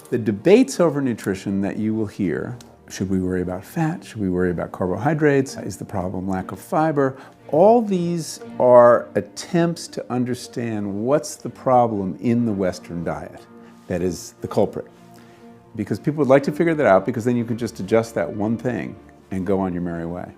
The debates over nutrition that you will hear, should we worry about fat? Should we worry about carbohydrates? Is the problem lack of fiber? All these are attempts to understand what's the problem in the Western diet that is the culprit. Because people would like to figure that out, because then you can just adjust that one thing and go on your merry way.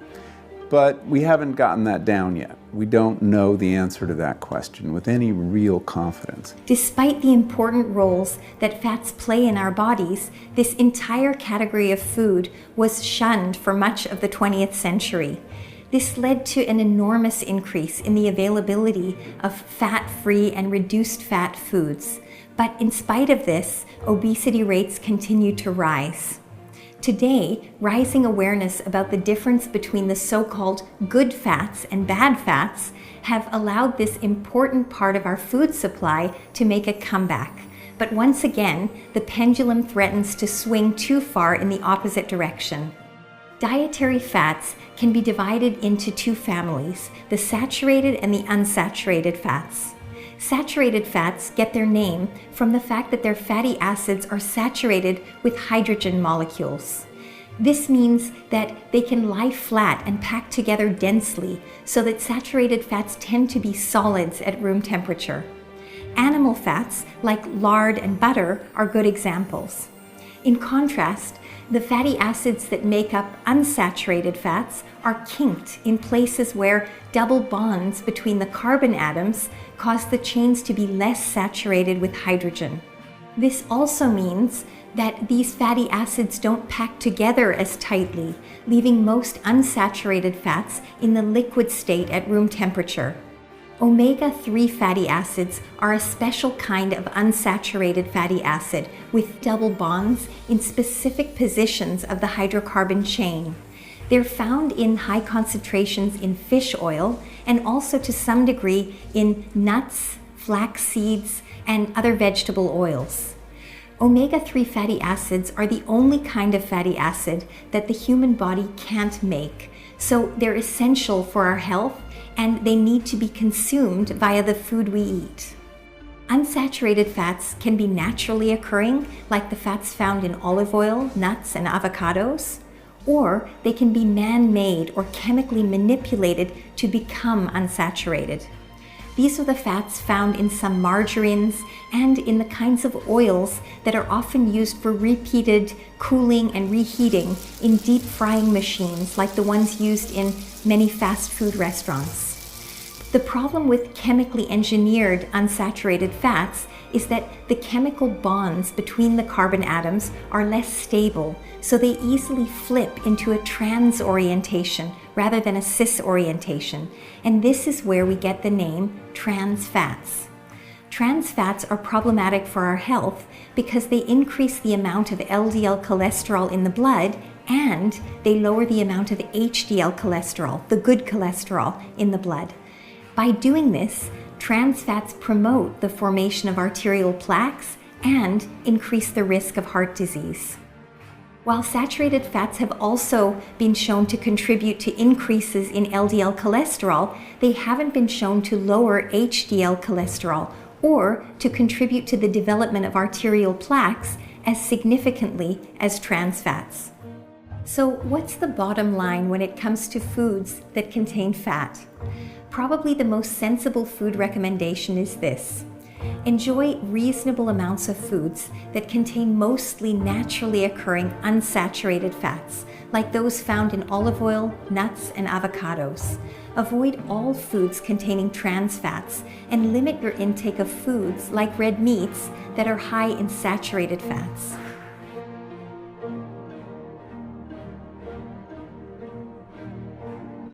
But we haven't gotten that down yet. We don't know the answer to that question with any real confidence. Despite the important roles that fats play in our bodies, this entire category of food was shunned for much of the 20th century. This led to an enormous increase in the availability of fat-free and reduced-fat foods. But in spite of this, obesity rates continue to rise. Today, rising awareness about the difference between the so-called good fats and bad fats have allowed this important part of our food supply to make a comeback. But once again, the pendulum threatens to swing too far in the opposite direction. Dietary fats can be divided into two families, the saturated and the unsaturated fats. Saturated fats get their name from the fact that their fatty acids are saturated with hydrogen molecules. This means that they can lie flat and pack together densely, so that saturated fats tend to be solids at room temperature. Animal fats, like lard and butter, are good examples. In contrast, the fatty acids that make up unsaturated fats are kinked in places where double bonds between the carbon atoms cause the chains to be less saturated with hydrogen. This also means that these fatty acids don't pack together as tightly, leaving most unsaturated fats in the liquid state at room temperature. Omega-3 fatty acids are a special kind of unsaturated fatty acid with double bonds in specific positions of the hydrocarbon chain. They're found in high concentrations in fish oil and also to some degree in nuts, flax seeds, and other vegetable oils. Omega-3 fatty acids are the only kind of fatty acid that the human body can't make, so they're essential for our health and they need to be consumed via the food we eat. Unsaturated fats can be naturally occurring, like the fats found in olive oil, nuts, and avocados, or they can be man-made or chemically manipulated to become unsaturated. These are the fats found in some margarines and in the kinds of oils that are often used for repeated cooling and reheating in deep frying machines like the ones used in many fast food restaurants. The problem with chemically engineered unsaturated fats is that the chemical bonds between the carbon atoms are less stable, so they easily flip into a trans orientation rather than a cis orientation, and this is where we get the name trans fats. Trans fats are problematic for our health because they increase the amount of LDL cholesterol in the blood and they lower the amount of HDL cholesterol, the good cholesterol, in the blood. By doing this, trans fats promote the formation of arterial plaques and increase the risk of heart disease. While saturated fats have also been shown to contribute to increases in LDL cholesterol, they haven't been shown to lower HDL cholesterol or to contribute to the development of arterial plaques as significantly as trans fats. So what's the bottom line when it comes to foods that contain fat? Probably the most sensible food recommendation is this: enjoy reasonable amounts of foods that contain mostly naturally occurring unsaturated fats, like those found in olive oil, nuts, and avocados. Avoid all foods containing trans fats and limit your intake of foods like red meats that are high in saturated fats.